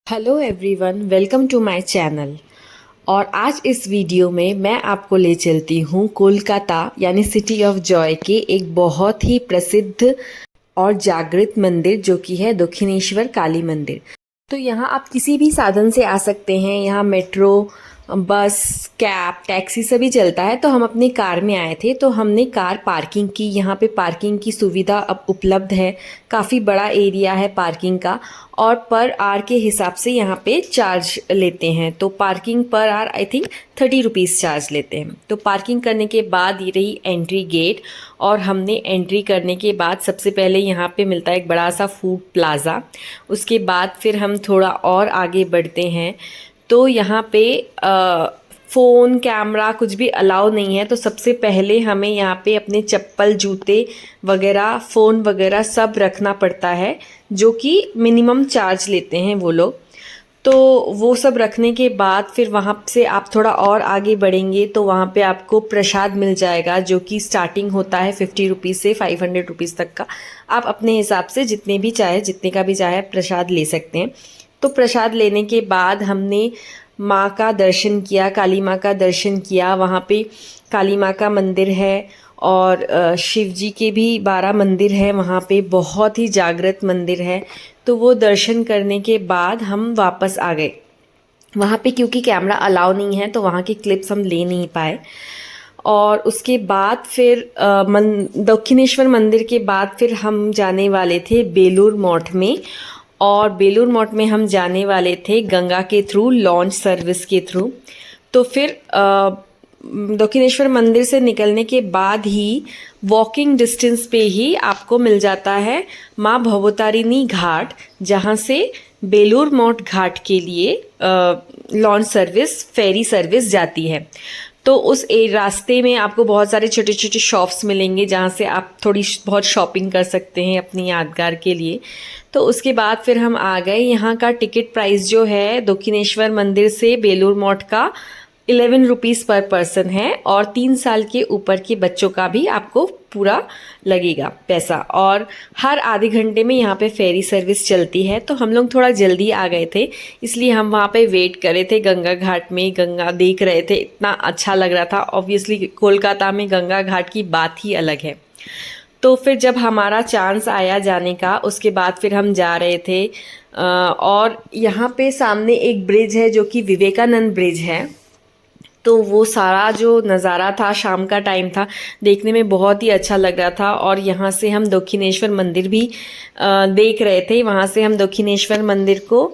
Hello everyone, welcome to my channel. और आज इस वीडियो में मैं आपको ले चलती हूँ कोलकाता यानी सिटी ऑफ जॉय के एक बहुत ही प्रसिद्ध और जागृत मंदिर जो कि है दक्षिणेश्वर काली मंदिर। तो यहाँ आप किसी भी साधन से आ सकते हैं। यहाँ मेट्रो, बस, कैब, टैक्सी सभी चलता है। तो हम अपनी कार में आए थे, तो हमने कार पार्किंग की। यहाँ पे पार्किंग की सुविधा अब उपलब्ध है। काफ़ी बड़ा एरिया है पार्किंग का और पर आर के हिसाब से यहाँ पे चार्ज लेते हैं। तो पार्किंग पर are I think 30 rupees charge लेते हैं। तो पार्किंग करने के बाद ये रही एंट्री गेट। और हमने एंट्री करने के बाद सबसे पहले यहाँ पे मिलता है एक बड़ा सा फूड प्लाज़ा। उसके बाद फिर हम थोड़ा और आगे बढ़ते हैं तो यहाँ पे फ़ोन, कैमरा कुछ भी अलाउ नहीं है। तो सबसे पहले हमें यहाँ पे अपने चप्पल, जूते वगैरह, फ़ोन वगैरह सब रखना पड़ता है, जो कि मिनिमम चार्ज लेते हैं वो लोग। तो वो सब रखने के बाद फिर वहाँ से आप थोड़ा और आगे बढ़ेंगे तो वहाँ पे आपको प्रसाद मिल जाएगा, जो कि स्टार्टिंग होता है 50 रुपीज़ से 500 रुपीज़ तक का। आप अपने हिसाब से जितने का भी चाहे प्रसाद ले सकते हैं। तो प्रसाद लेने के बाद हमने माँ का दर्शन किया, काली माँ का दर्शन किया। वहाँ पे काली माँ का मंदिर है और शिव जी के भी 12 मंदिर है वहाँ पे, बहुत ही जागृत मंदिर है। तो वो दर्शन करने के बाद हम वापस आ गए वहाँ पे, क्योंकि कैमरा अलाउ नहीं है तो वहाँ की क्लिप्स हम ले नहीं पाए। और उसके बाद फिर दक्षिणेश्वर मंदिर के बाद फिर हम जाने वाले थे बेलूर मठ में। और बेलूर मठ में हम जाने वाले थे गंगा के थ्रू, लॉन्च सर्विस के थ्रू। तो फिर दक्षिणेश्वर मंदिर से निकलने के बाद ही वॉकिंग डिस्टेंस पे ही आपको मिल जाता है माँ भवतारिणी घाट, जहाँ से बेलूर मठ घाट के लिए लॉन्च सर्विस, फेरी सर्विस जाती है। तो उस रास्ते में आपको बहुत सारे छोटे छोटे शॉप्स मिलेंगे जहाँ से आप थोड़ी बहुत शॉपिंग कर सकते हैं अपनी यादगार के लिए। तो उसके बाद फिर हम आ गए। यहाँ का टिकट प्राइस जो है दक्षिणेश्वर मंदिर से बेलूर मठ का 11 रुपीज़ पर पर्सन है। और 3 साल के ऊपर के बच्चों का भी आपको पूरा लगेगा पैसा। और हर आधे घंटे में यहाँ पे फेरी सर्विस चलती है। तो हम लोग थोड़ा जल्दी आ गए थे, इसलिए हम वहाँ पे वेट कर रहे थे गंगा घाट में, गंगा देख रहे थे। इतना अच्छा लग रहा था। ऑब्वियसली कोलकाता में गंगा घाट की बात ही अलग है। तो फिर जब हमारा चांस आया जाने का, उसके बाद फिर हम जा रहे थे। और यहाँ पे सामने एक ब्रिज है जो कि विवेकानंद ब्रिज है। तो वो सारा जो नज़ारा था, शाम का टाइम था, देखने में बहुत ही अच्छा लग रहा था। और यहाँ से हम दक्षिणेश्वर मंदिर भी देख रहे थे। वहाँ से हम दक्षिणेश्वर मंदिर को,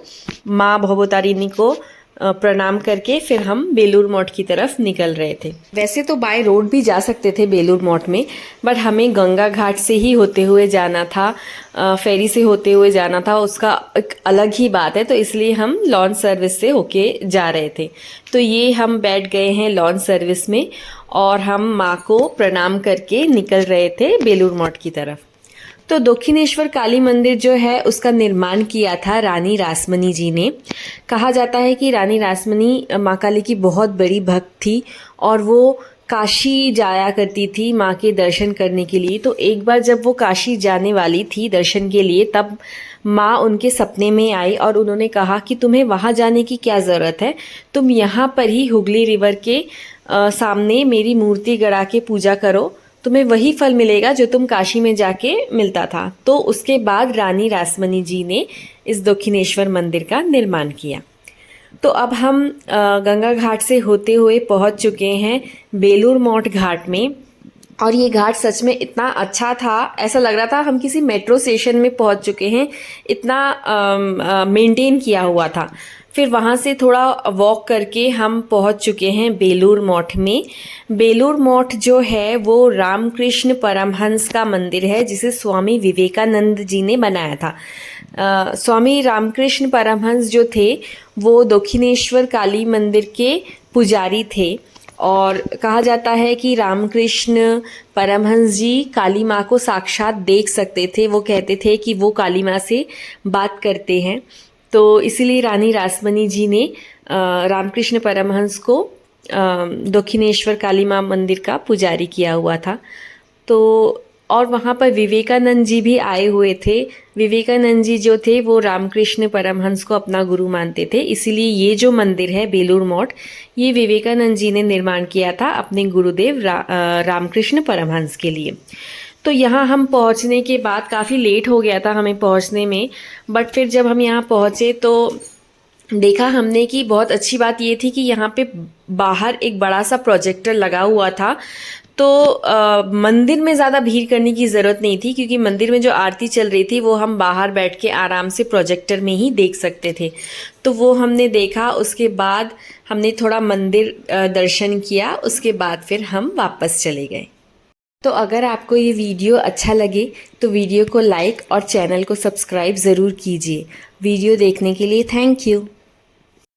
माँ भवतारिणी को प्रणाम करके फिर हम बेलूर मठ की तरफ निकल रहे थे। वैसे तो बाय रोड भी जा सकते थे बेलूर मठ में, बट हमें गंगा घाट से ही होते हुए जाना था, फेरी से होते हुए जाना था। उसका एक अलग ही बात है, तो इसलिए हम लॉन्च सर्विस से होके जा रहे थे। तो ये हम बैठ गए हैं लॉन्च सर्विस में और हम माँ को प्रणाम करके निकल रहे थे बेलूर मठ की तरफ। तो दक्षिणेश्वर काली मंदिर जो है उसका निर्माण किया था रानी रासमणी जी ने। कहा जाता है कि रानी रासमणी माँ काली की बहुत बड़ी भक्त थी और वो काशी जाया करती थी माँ के दर्शन करने के लिए। तो एक बार जब वो काशी जाने वाली थी दर्शन के लिए, तब माँ उनके सपने में आई और उन्होंने कहा कि तुम्हें वहाँ जाने की क्या ज़रूरत है, तुम यहाँ पर ही हुगली रिवर के सामने मेरी मूर्ति गड़ा के पूजा करो, तुम्हें वही फल मिलेगा जो तुम काशी में जाके मिलता था। तो उसके बाद रानी रासमणी जी ने इस दक्षिणेश्वर मंदिर का निर्माण किया। तो अब हम गंगा घाट से होते हुए पहुंच चुके हैं बेलूर मठ घाट में। और ये घाट सच में इतना अच्छा था, ऐसा लग रहा था हम किसी मेट्रो स्टेशन में पहुंच चुके हैं, इतना मेंटेन किया हुआ था। फिर वहाँ से थोड़ा वॉक करके हम पहुँच चुके हैं बेलूर मठ में। बेलूर मठ जो है वो रामकृष्ण परमहंस का मंदिर है, जिसे स्वामी विवेकानंद जी ने बनाया था। स्वामी रामकृष्ण परमहंस जो थे वो दक्षिणेश्वर काली मंदिर के पुजारी थे। और कहा जाता है कि रामकृष्ण परमहंस जी काली माँ को साक्षात देख सकते थे। वो कहते थे कि वो काली माँ से बात करते हैं। तो इसीलिए रानी रासमणी जी ने रामकृष्ण परमहंस को दक्षिणेश्वर काली माँ मंदिर का पुजारी किया हुआ था। तो और वहाँ पर विवेकानंद जी भी आए हुए थे। विवेकानंद जी जो थे वो रामकृष्ण परमहंस को अपना गुरु मानते थे, इसीलिए ये जो मंदिर है बेलूर मठ, ये विवेकानंद जी ने निर्माण किया था अपने गुरुदेव रामकृष्ण परमहंस के लिए। तो यहाँ हम पहुँचने के बाद काफ़ी लेट हो गया था हमें पहुँचने में, बट फिर जब हम यहाँ पहुँचे तो देखा हमने कि बहुत अच्छी बात ये थी कि यहाँ पे बाहर एक बड़ा सा प्रोजेक्टर लगा हुआ था। तो मंदिर में ज़्यादा भीड़ करने की ज़रूरत नहीं थी, क्योंकि मंदिर में जो आरती चल रही थी वो हम बाहर बैठ के आराम से प्रोजेक्टर में ही देख सकते थे। तो वो हमने देखा, उसके बाद हमने थोड़ा मंदिर दर्शन किया, उसके बाद फिर हम वापस चले गए। तो अगर आपको ये वीडियो अच्छा लगे तो वीडियो को लाइक और चैनल को सब्सक्राइब ज़रूर कीजिए। वीडियो देखने के लिए थैंक यू।